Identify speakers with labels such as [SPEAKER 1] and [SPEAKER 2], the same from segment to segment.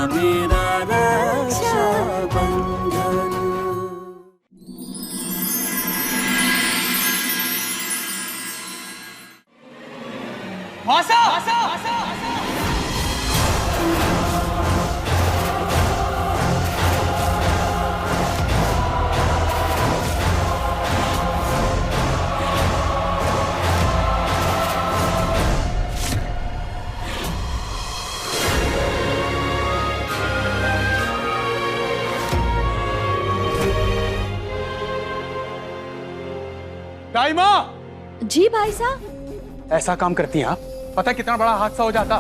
[SPEAKER 1] मेरा रक्षाबंधन।
[SPEAKER 2] मासा!
[SPEAKER 3] दाई माँ!
[SPEAKER 4] जी भाई साहब।
[SPEAKER 3] ऐसा काम करती हैं आप? पता कितना बड़ा हादसा हो जाता।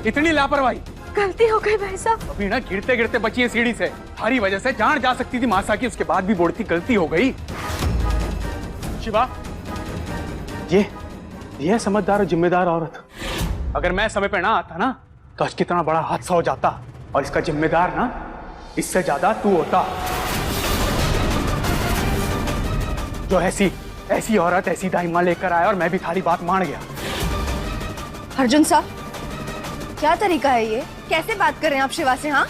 [SPEAKER 3] इतनी लापरवाही।
[SPEAKER 4] गलती हो गई भाई साहब।
[SPEAKER 3] अभी ना गिरते गिरते बची है सीढ़ी से। हमारी वजह से जान जा सकती थी मासा की, उसके बाद भी बोलती गलती हो गई। शिवा, ये समझदार और जिम्मेदार औरत। अगर मैं समय पे ना आता ना तो आज कितना बड़ा हादसा हो जाता, और इसका जिम्मेदार ना इससे ज्यादा तू होता। जो ऐसी औरत ऐसी दाइमा लेकर आया और मैं भी थारी बात मान गया।
[SPEAKER 4] अर्जुन साहब, क्या तरीका है ये? कैसे बात कर रहे हैं आप शिवा से? हाँ,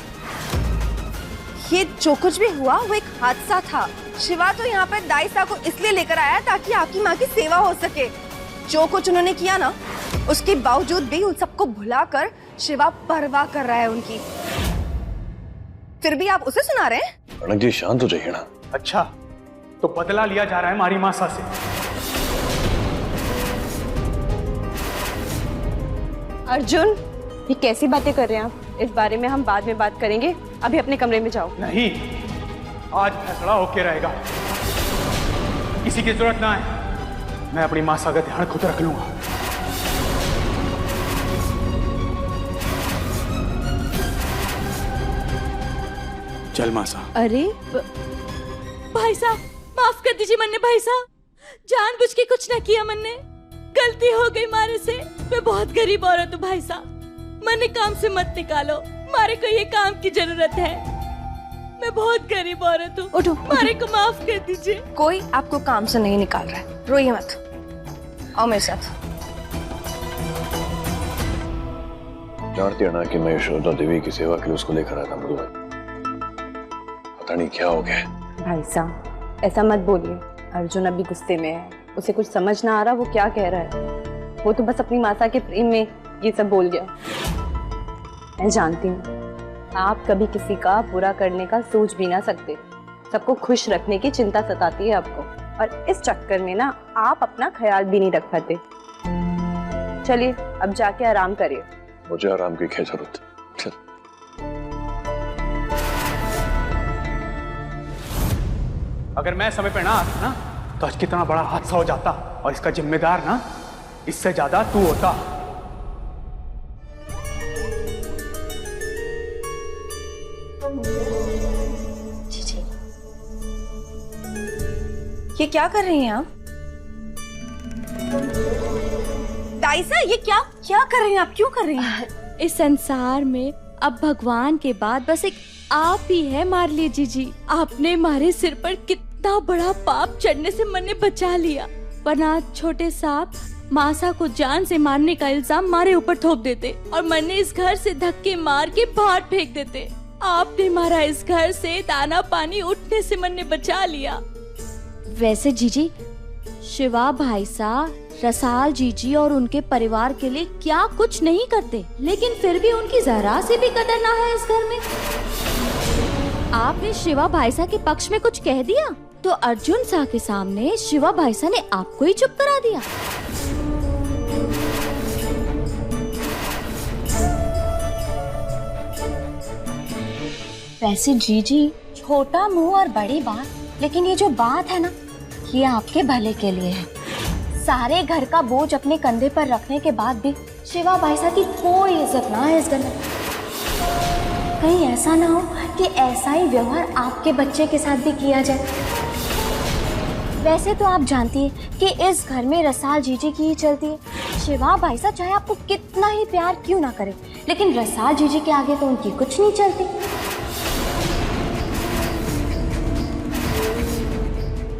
[SPEAKER 4] ये जो कुछ भी हुआ वो एक हादसा था। शिवा तो यहाँ पर दाई साहब को इसलिए लेकर आया ताकि आपकी माँ की सेवा हो सके। जो कुछ उन्होंने किया ना, उसके बावजूद भी उन सबको भुलाकर शिवा परवाह कर रहा है उनकी। फिर भी आप उसे सुना रहे हैं?
[SPEAKER 5] रौनक जी शांत हो जाइए ना।
[SPEAKER 3] अच्छा, तो बदला लिया जा रहा है हमारी मासा से।
[SPEAKER 6] अर्जुन, ये कैसी बातें कर रहे हैं आप? इस बारे में हम बाद में बात करेंगे, अभी अपने कमरे में जाओ।
[SPEAKER 3] नहीं, आज फैसला होके रहेगा। किसी की जरूरत ना है, मैं अपनी मासा का ध्यान खुद रख लूंगा। चल मासा।
[SPEAKER 4] अरे
[SPEAKER 7] भाई साहब, माफ कर दीजिए मन्ने भाई साहब, जानबूझ के कुछ न किया मन्ने, गलती हो गई मारे से। मैं बहुत गरीब औरत हूँ भाई साहब, मन्ने काम से मत निकालो, मारे को ये काम की जरूरत है। मैं बहुत गरीब औरत हूँ,
[SPEAKER 4] उठो,
[SPEAKER 7] मारे को माफ कर दीजिए।
[SPEAKER 4] कोई आपको काम से नहीं निकाल रहा है, रोइए मत, आओ मेरे साथ।
[SPEAKER 5] जानती है ना कि मैं यशोदा देवी की सेवा के लिए उसको लेकर आया था मधुबन। पता नहीं क्या हो गया।
[SPEAKER 6] भाई साहब, ऐसा मत बोलिए। अर्जुन अभी गुस्से में है, उसे कुछ समझ ना आ रहा वो क्या कह रहा है। वो तो बस अपनी मासा के प्रेम में ये सब बोल गया। मैं जानती हूँ आप कभी किसी का बुरा करने का सोच भी ना सकते। सबको खुश रखने की चिंता सताती है आपको, और इस चक्कर में ना आप अपना ख्याल भी नहीं रख पाते। चलिए अब जाके आराम करिए।
[SPEAKER 5] मुझे आराम की क्या जरूरत। चल।
[SPEAKER 3] अगर मैं समय पे ना आता ना तो आज कितना बड़ा हादसा हो जाता, और इसका जिम्मेदार ना इससे ज्यादा तू होता।
[SPEAKER 4] जी, ये क्या कर रही हैं आप? दाइसा, ये क्या कर रही हैं आप? क्यों कर रही हैं?
[SPEAKER 7] इस संसार में अब भगवान के बाद बस एक आप ही है मारली जी। आपने मारे सिर पर कितना बड़ा पाप चढ़ने से मैंने बचा लिया, वरना छोटे सांप मासा को जान से मारने का इल्जाम मारे ऊपर थोप देते और मैंने इस घर से धक्के मार के बाहर फेंक देते। आपने मारा इस घर से दाना पानी उठने से मैंने बचा लिया।
[SPEAKER 8] वैसे जीजी, शिवा भाई साहब रसाल जीजी और उनके परिवार के लिए क्या कुछ नहीं करते, लेकिन फिर भी उनकी जरा से भी कदर ना है इस घर में। आपने शिवा भाई साहब के पक्ष में कुछ कह दिया तो अर्जुन साह के सामने शिवा भाई साहब ने आपको ही चुप करा दिया। वैसे जीजी, छोटा मुंह और बड़ी बात, लेकिन ये जो बात है ना, ये आपके भले के लिए है। सारे घर का बोझ अपने कंधे पर रखने के बाद भी शिवा भाई साहब की कोई इज्जत ना है इस घर में। कहीं ऐसा ना हो कि ऐसा ही व्यवहार आपके बच्चे के साथ भी किया जाए। वैसे तो आप जानती हैं कि इस घर में रसाल जीजी की ही चलती है। शिवा भाई साहब चाहे आपको कितना ही प्यार क्यों ना करे, लेकिन रसाल जीजी के आगे तो उनकी कुछ नहीं चलती।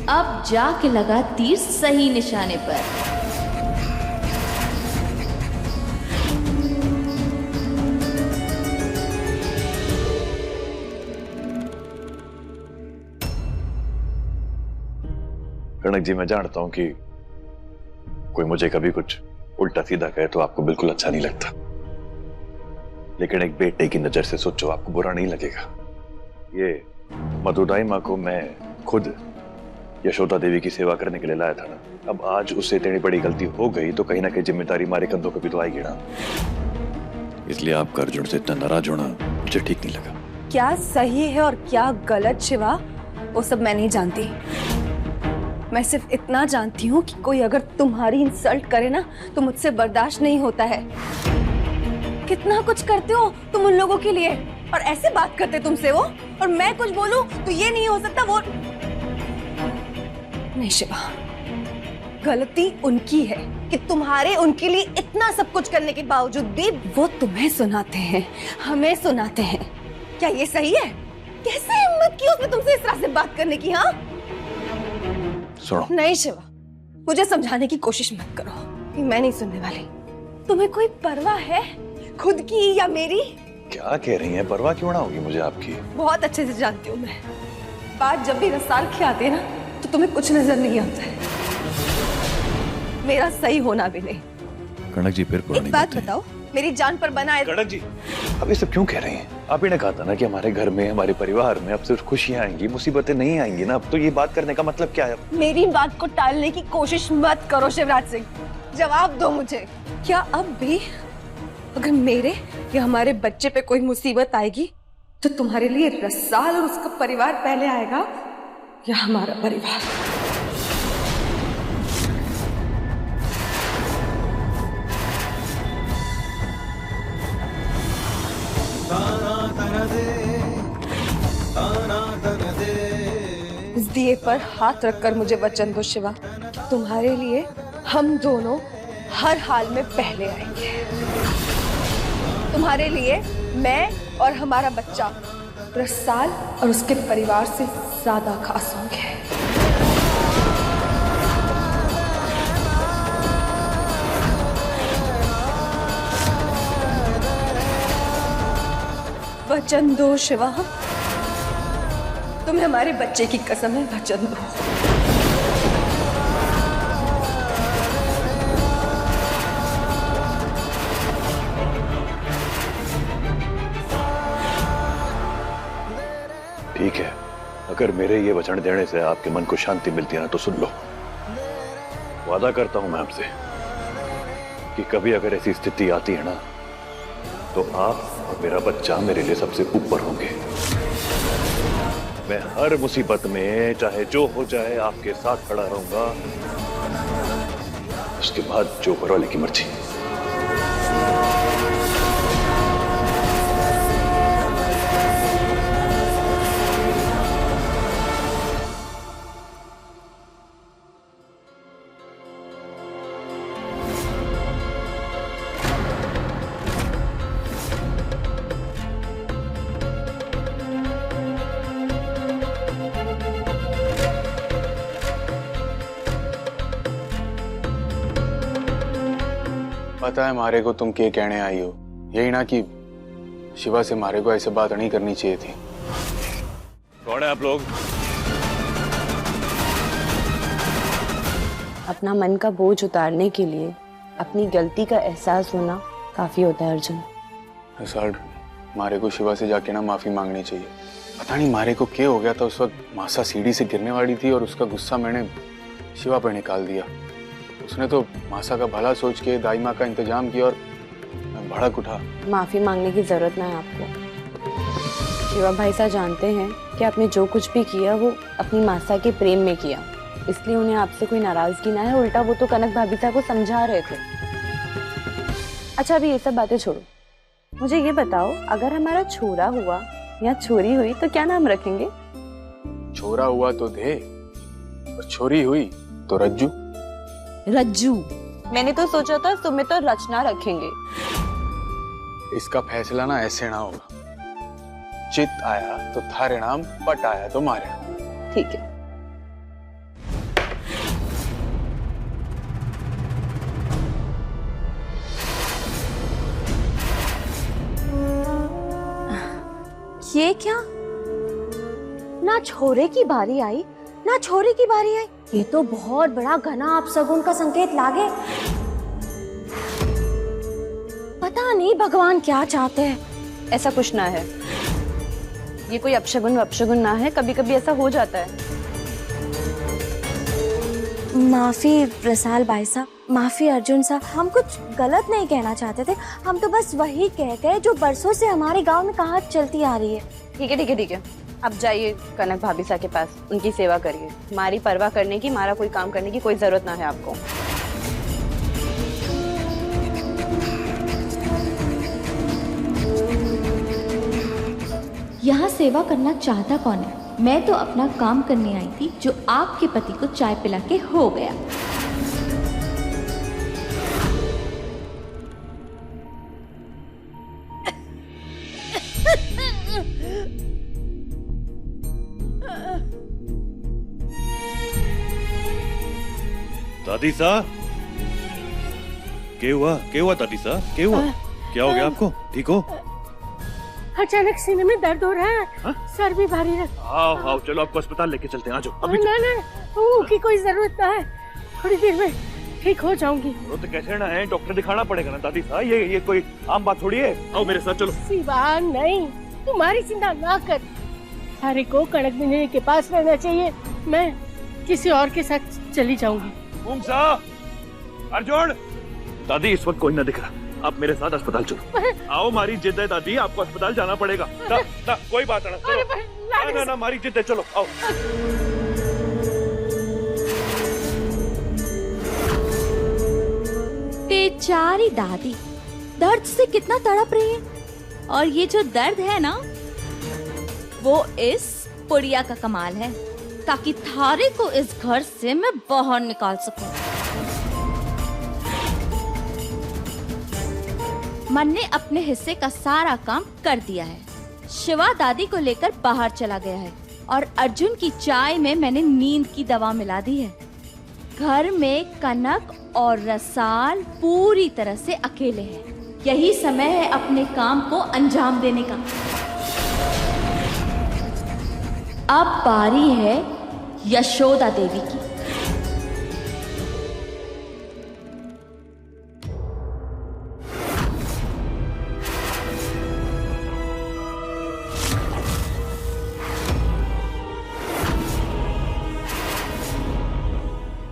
[SPEAKER 8] अब जाके लगा तीर सही निशाने पर।
[SPEAKER 5] कनक जी, मैं जानता हूं कि कोई मुझे कभी कुछ उल्टा सीधा कहे तो आपको बिल्कुल अच्छा नहीं लगता, लेकिन एक बेटे की नजर से सोचो, आपको बुरा नहीं लगेगा। ये मधुदाई माँ को मैं खुद यशोदा देवी की सेवा करने के लिए लाया था ना, अब आज उससे इतनी बड़ी गलती हो गई तो कहीं ना कहीं जिम्मेदारी हमारे कंधों पे भी तो आएगी ना। इसलिए आपका अर्जुन से इतना नाराज होना मुझे ठीक नहीं लगा।
[SPEAKER 4] क्या सही है और क्या गलत शिवा, वो सब मैं नहीं जानती। मैं सिर्फ इतना जानती हूँ कि कोई अगर तुम्हारी इंसल्ट करे ना तो मुझसे बर्दाश्त नहीं होता है। कितना कुछ करते हो तुम उन लोगों के लिए, और ऐसे बात करते तुमसे वो, और मैं कुछ बोलूं तो ये नहीं हो सकता वो। नहीं शिवा, गलती उनकी है कि तुम्हारे उनके लिए इतना सब कुछ करने के बावजूद भी वो तुम्हें सुनाते हैं, हमें सुनाते हैं। क्या ये सही है? कैसे हिम्मत की उसने तुमसे इस तरह से बात करने की? हाँ
[SPEAKER 5] सुनो।
[SPEAKER 4] नहीं शिवा, मुझे समझाने की कोशिश मत करो, कि मैं नहीं सुनने वाली। तुम्हें कोई परवाह है खुद की या मेरी?
[SPEAKER 5] क्या कह रही हैं? परवाह क्यों ना होगी मुझे आपकी।
[SPEAKER 4] बहुत अच्छे से जानती हूँ मैं। बात जब भी रसाल की आती है ना तो तुम्हें कुछ नजर नहीं आता है, मेरा सही होना भी नहीं।
[SPEAKER 5] कनक जी फिर
[SPEAKER 4] एक बात बताओ, मेरी जान पर बना है।
[SPEAKER 5] कनक जी, अब ये सब क्यों कह रही हैं? आप ही ने कहा था ना कि हमारे घर में, हमारे परिवार में अब सिर्फ खुशियां आएंगी, मुसीबतें नहीं आएंगी ना। अब तो ये बात करने का मतलब क्या है?
[SPEAKER 4] मेरी बात को टालने की कोशिश मत करो शिवराज सिंह, जवाब दो मुझे। क्या अब भी अगर मेरे या हमारे बच्चे पे कोई मुसीबत आएगी तो तुम्हारे लिए रसाल और उसका परिवार पहले आएगा या हमारा परिवार? इस दिए पर हाथ रखकर मुझे वचन दो शिवा, तुम्हारे लिए हम दोनों हर हाल में पहले आएंगे। तुम्हारे लिए मैं और हमारा बच्चा रसाल और उसके परिवार से ज्यादा खास होंगे। वचन दो शिवा, तुम्हें हमारे बच्चे की कसम है, वचन दो।
[SPEAKER 5] ठीक है, अगर मेरे ये वचन देने से आपके मन को शांति मिलती है ना तो सुन लो। वादा करता हूं मैं आपसे कि कभी अगर ऐसी स्थिति आती है ना तो आप और मेरा बच्चा मेरे लिए सबसे ऊपर होंगे। मैं हर मुसीबत में चाहे जो हो जाए आपके साथ खड़ा रहूंगा। उसके बाद जो ऊपर वाले की मर्जी।
[SPEAKER 3] पता है मारे को तुम क्या कहने आई हो, यही ना कि शिवा से मारे को ऐसे बात नहीं करनी चाहिए थी।
[SPEAKER 5] कौन है आप लोग?
[SPEAKER 6] अपना मन का बोझ उतारने के लिए अपनी गलती का एहसास होना काफी होता है अर्जुन।
[SPEAKER 3] सर, मारे को शिवा से जाके ना माफी मांगनी चाहिए। पता नहीं मारे को क्या हो गया था उस वक्त। मासा सीढ़ी से गिरने वाली थी और उसका गुस्सा मैंने शिवा पर निकाल दिया। उसने तो मासा का भला सोच के दाई माँ का इंतजाम किया और मैं भड़क उठा।
[SPEAKER 6] माफी मांगने की जरूरत ना है आपको। शिवा भाई साहब जानते हैं कि आपने जो कुछ भी किया वो अपनी मासा के प्रेम में किया, इसलिए उन्हें आपसे कोई नाराजगी ना है। उल्टा वो तो कनक भाभी साहब को समझा रहे थे। अच्छा अभी ये सब बातें छोड़ो, मुझे ये बताओ अगर हमारा छोरा हुआ या छोरी हुई तो क्या नाम रखेंगे?
[SPEAKER 3] छोरा हुआ तो दे और छोरी हुई तो रज्जू।
[SPEAKER 6] रज्जू? मैंने तो सोचा था तुम्हें तो रचना रखेंगे।
[SPEAKER 3] इसका फैसला ना ऐसे ना होगा। चित आया तो थारे नाम, पट आया तो मारे।
[SPEAKER 6] ठीक है।
[SPEAKER 8] ये क्या? ना छोरे की बारी आई ना छोरी की बारी आई, ये तो बहुत बड़ा घना अपशगुन का संकेत लागे। पता नहीं भगवान क्या चाहते हैं।
[SPEAKER 6] ऐसा कुछ ना है, ये कोई अपशगुन ना है, कभी कभी ऐसा हो जाता है।
[SPEAKER 8] माफी रसाल भाई साहब, माफी अर्जुन साहब, हम कुछ गलत नहीं कहना चाहते थे। हम तो बस वही कह गए जो बरसों से हमारे गांव में कहावत चलती आ रही है।
[SPEAKER 6] ठीक है, अब जाइए कनक भाभी सा के पास, उनकी सेवा करिए। हमारी परवाह करने की, हमारा कोई काम करने की कोई जरूरत ना है आपको।
[SPEAKER 7] यहाँ सेवा करना चाहता कौन है? मैं तो अपना काम करने आई थी, जो आपके पति को चाय पिला के हो गया।
[SPEAKER 5] दादी सा, क्या हुआ दादी सा, क्या हुआ? क्या हो गया आपको? ठीक हो?
[SPEAKER 1] अचानक सीने में दर्द हो रहा है।
[SPEAKER 5] हा?
[SPEAKER 1] सर भी भारी है।
[SPEAKER 5] आओ चलो आपको अस्पताल लेके चलते हैं, आ जाओ अभी।
[SPEAKER 1] ना की कोई जरूरत ना है, थोड़ी देर में ठीक हो जाऊंगी।
[SPEAKER 5] तो कैसे ना है, डॉक्टर दिखाना पड़ेगा ना दादी सा, ये कोई आम बात थोड़ी है। आओ मेरे साथ चलो।
[SPEAKER 1] शिवा नहीं, तुम्हारी चिंता ना कर। हरे को कड़क बिजली के पास रहना चाहिए, मैं किसी और के साथ चली जाऊंगी।
[SPEAKER 5] अर्जुन, दादी इस वक्त कोई ना दिख रहा, आप मेरे साथ अस्पताल चलो। आओ, मारी जिद है दादी, आपको अस्पताल जाना पड़ेगा। ना कोई बात ना, चलो। ना मारी जिद है, चलो आओ।
[SPEAKER 7] बेचारी दादी दर्द से कितना तड़प रही है, और ये जो दर्द है ना, वो इस पुड़िया का कमाल है, ताकि थारे को इस घर से मैं बाहर निकाल सकूं। मन ने अपने हिस्से का सारा काम कर दिया है। शिवा दादी को लेकर बाहर चला गया है, और अर्जुन की चाय में मैंने नींद की दवा मिला दी है। घर में कनक और रसाल पूरी तरह से अकेले हैं। यही समय है अपने काम को अंजाम देने का। अब बारी है यशोदा देवी की।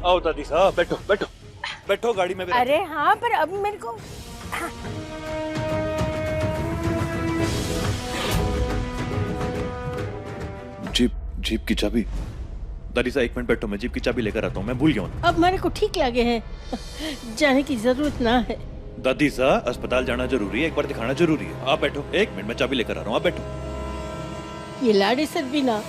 [SPEAKER 5] आओ दादी साहब, बैठो गाड़ी में।
[SPEAKER 1] अरे हाँ, पर अब मेरे को
[SPEAKER 5] जीप की चाबी। दादी साहब 1 मिनट बैठो, मैं जीप की चाबी लेकर आता हूँ, मैं भूल गया हूँ।
[SPEAKER 1] अब मेरे को ठीक लगे हैं, जाने की जरूरत ना है।
[SPEAKER 5] दादी साहब अस्पताल जाना जरूरी है, एक बार दिखाना जरूरी है। आप बैठो, 1 मिनट में चाबी लेकर आ रहा हूँ, आप बैठो।
[SPEAKER 1] ये लाड़े सर भी ना।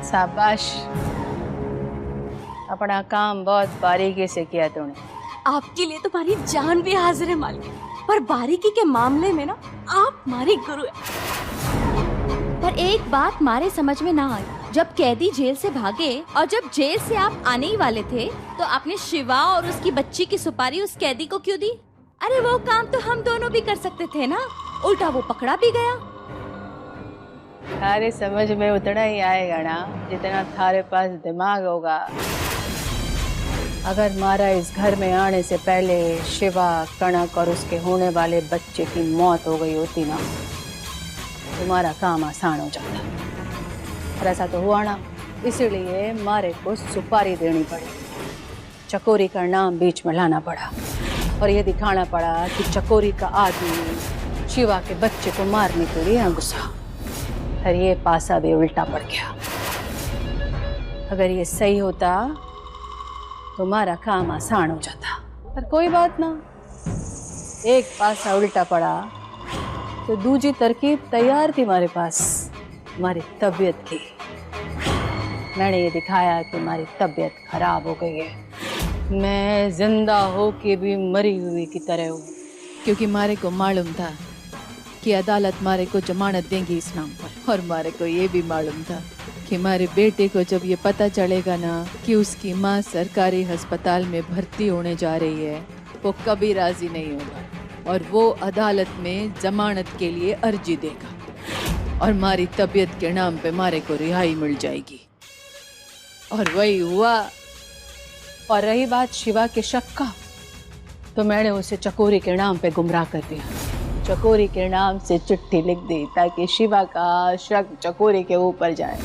[SPEAKER 9] शाबाश, अपना काम बहुत बारीकी से किया तूने।
[SPEAKER 7] आपके लिए तो हमारी जान भी हाजिर है मालिक, पर बारीकी के मामले में ना आप हमारी गुरु है। पर एक बात मारे समझ में ना आई, जब कैदी जेल से भागे और जब जेल से आप आने ही वाले थे, तो आपने शिवा और उसकी बच्ची की सुपारी उस कैदी को क्यों दी? अरे वो काम तो हम दोनों भी कर सकते थे ना, उल्टा वो पकड़ा भी गया।
[SPEAKER 9] थारे समझ में उतना ही आएगा ना जितना थारे पास दिमाग होगा। अगर मारा इस घर में आने से पहले शिवा, कनक और उसके होने वाले बच्चे की मौत हो गई होती ना, तुम्हारा काम आसान हो जाता। पर ऐसा तो हुआ ना, इसीलिए मारे को सुपारी देनी पड़ी, चकोरी का नाम बीच में लाना पड़ा, और ये दिखाना पड़ा कि चकोरी का आदमी शिवा के बच्चे को मारने के लिए यहाँ घुसा। पर ये पासा भी उल्टा पड़ गया। अगर ये सही होता तुम्हारा काम आसान हो जाता, पर कोई बात ना, एक पासा उल्टा पड़ा तो दूसरी तरकीब तैयार थी हमारे पास, हमारी तबीयत की। मैंने ये दिखाया कि हमारी तबीयत खराब हो गई है, मैं जिंदा हो के भी मरी हुई की तरह हूँ।
[SPEAKER 7] क्योंकि मारे को मालूम था कि अदालत मारे को जमानत देंगी इस नाम पर, और मारे को ये भी मालूम था कि हमारे बेटे को जब ये पता चलेगा ना कि उसकी माँ सरकारी अस्पताल में भर्ती होने जा रही है, वो कभी राजी नहीं होगा और वो अदालत में जमानत के लिए अर्जी देगा और हमारी तबीयत के नाम पे मारे को रिहाई मिल जाएगी। और वही हुआ।
[SPEAKER 9] और रही बात शिवा के शक का, तो मैंने उसे चकोरी के नाम पे गुमराह कर दिया। चकोरी के नाम से चिट्ठी लिख दी ताकि शिवा का शक चकोरी के ऊपर जाए।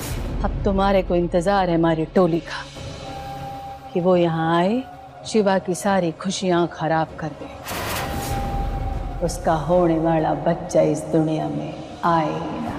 [SPEAKER 9] अब तुम्हारे को इंतजार है हमारी टोली का कि वो यहाँ आए, शिवा की सारी खुशियाँ खराब कर दे, उसका होने वाला बच्चा इस दुनिया में आए ही ना।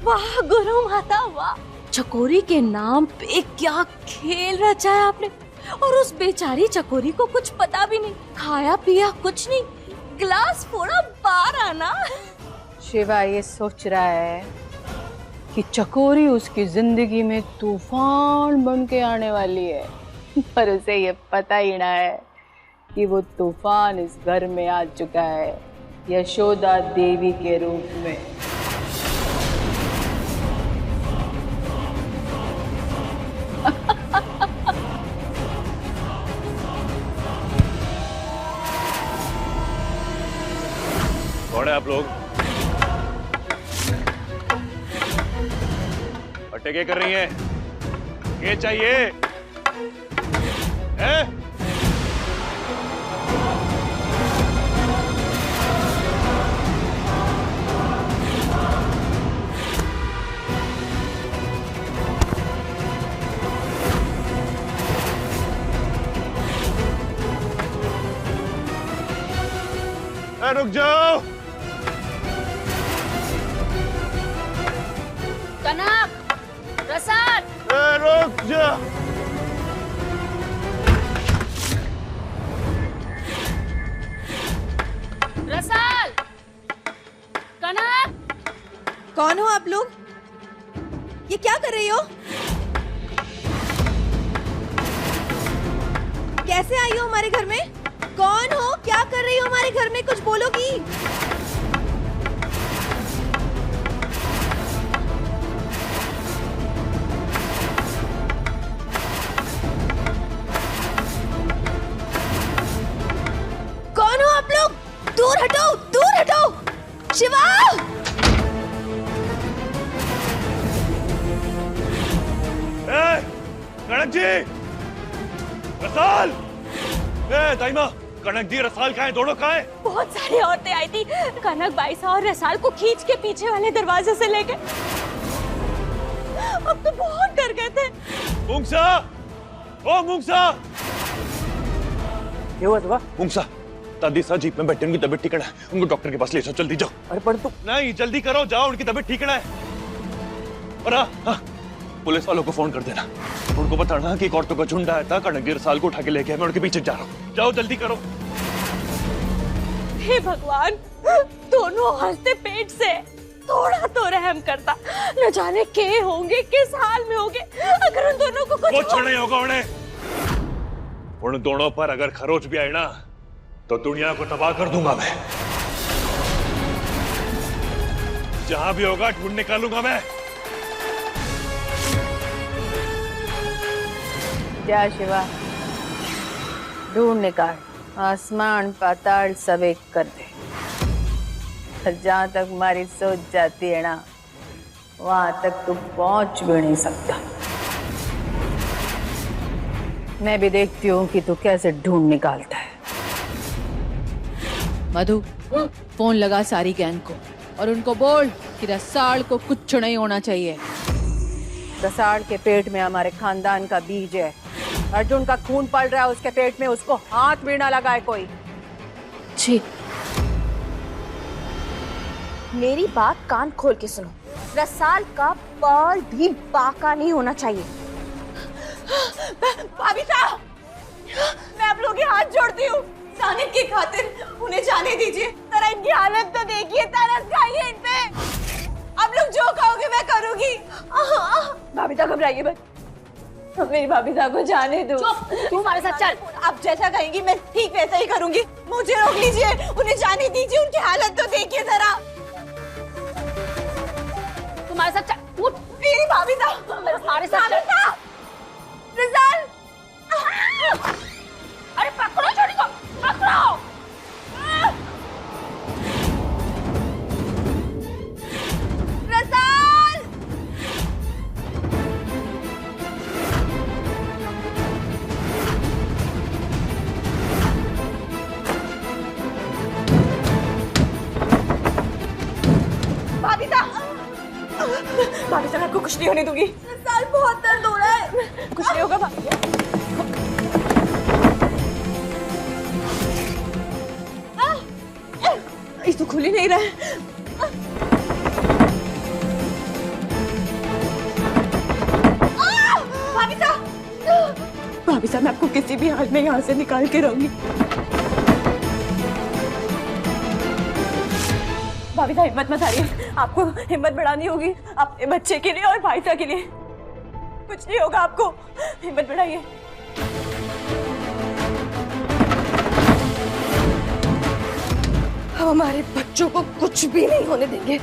[SPEAKER 7] वाह गुरु माता वाह, चकोरी के नाम पे क्या खेल रचा है आपने। और उस बेचारी चकोरी को कुछ पता भी नहीं, खाया पिया कुछ नहीं, गिलास फोड़ा बाहर आना।
[SPEAKER 9] शिवा ये सोच रहा है कि चकोरी उसकी जिंदगी में तूफान बन के आने वाली है, पर उसे ये पता ही ना है कि वो तूफान इस घर में आ चुका है यशोदा देवी के रूप में।
[SPEAKER 5] कौन है आप लोग? अट्टे क्या कर रही हैं? ये चाहिए है? रुक जाओ।
[SPEAKER 1] कनक, प्रसाद,
[SPEAKER 5] रुक जा।
[SPEAKER 1] रसाल, कनक।
[SPEAKER 4] कौन हो आप लोग? ये क्या कर रही हो? कैसे आई हो हमारे घर में? कौन हो? क्या कर रही हो हमारे घर में? कुछ बोलोगी? कौन हो आप लोग? दूर हटो, दूर हटो। शिवा!
[SPEAKER 5] कनक जी, रसाल, दाइमा, कनक जी रसाल कहाँ है? दोनों कहाँ है?
[SPEAKER 7] बहुत सारी औरतें आई थी, कनक बाईसा और रसाल को खींच के पीछे वाले दरवाजे से ले गए। अब तो बहुत डर गए थे।
[SPEAKER 5] मुंगसा, ओ मुंगसा,
[SPEAKER 2] क्या हुआ था?
[SPEAKER 5] मुंगसा, दादी सा जीप में बैठे, उनकी तबीयत ठीक है, उनको डॉक्टर के पास ले जाओ, जल्दी जाओ।
[SPEAKER 2] अरे पर तू
[SPEAKER 5] नहीं, जल्दी करो, जाओ, उनकी तबीयत ठीक है। और हाँ, पुलिस वालों को फोन कर देना, उनको बताना कि एक औरतों का झुंड आया था, कनक जी रसाल को उठा के लेके, मैं उनके पीछे जा रहा हूँ। जाओ, जल्दी करो।
[SPEAKER 7] हे भगवान, दोनों हंसते पेट से, थोड़ा तो रहम करता। न जाने के होंगे, किस हाल में होंगे। अगर उन दोनों को कुछ
[SPEAKER 5] नहीं होगा उन्हें। उन दोनों पर अगर खरोच भी आए ना, तो दुनिया को तबाह कर दूंगा मैं। जहां भी होगा ढूंढ निकालूंगा मैं।
[SPEAKER 9] जा शिवा, ढूंढ निकाल, आसमान पाताल सब एक कर दे। जहां तक हमारी सोच जाती है ना, वहां तक तू पहुंच भी नहीं सकता। मैं भी देखती हूँ कि तू कैसे ढूंढ निकालता है। मधु, फोन लगा सारी गैंग को और उनको बोल कि रसाल को कुछ नहीं होना चाहिए। रसाल के पेट में हमारे खानदान का बीज है। अर्जुन का खून पड़ रहा है उसके पेट में, उसको हाथ भी ना लगाए कोई।
[SPEAKER 8] जी, मेरी बात कान खोल के सुनो। रसाल का पल भी बाका नहीं होना चाहिए।
[SPEAKER 4] भाभी साहब, मैं आप लोगों के हाथ जोड़ती हूँ, सानिब की खातिर उन्हें जाने दीजिए। जरा इनकी हालत तो देखिए, तरस खाइए इन पे। आप लोग जो कहोगे मैं करूँगी। भाभी साहब घबराइए मत, मेरी भाभी साहब को जाने दो।
[SPEAKER 8] तू हमारे साथ चल।
[SPEAKER 4] आप जैसा कहेंगी मैं ठीक वैसा ही करूँगी। मुझे रोक लीजिए, उन्हें जाने दीजिए, उनकी हालत तो देखिए जरा।
[SPEAKER 8] तुम्हारे साथ चल। उठ।
[SPEAKER 4] मेरी भाभी साहब
[SPEAKER 8] हमारे साथ चल।
[SPEAKER 4] रसाल,
[SPEAKER 8] अरे पकड़ो छोटी को, पकड़ो।
[SPEAKER 4] रसाल, भाभी साहब आपको कुछ नहीं होने दूंगी। रसाल, बहुत दर्द हो रहा है। कुछ नहीं होगा भाभी। ये तो खुल ही नहीं रहा है। भाभी साहब मैं आपको किसी भी हाल में यहाँ से निकाल के रहूंगी। भाभी साहब हिम्मत मत हारिए, आपको हिम्मत बढ़ानी होगी अपने बच्चे के लिए और भाई साहब के लिए। कुछ नहीं होगा आपको, हिम्मत बढ़ाइए। हमारे बच्चों को कुछ भी नहीं होने देंगे।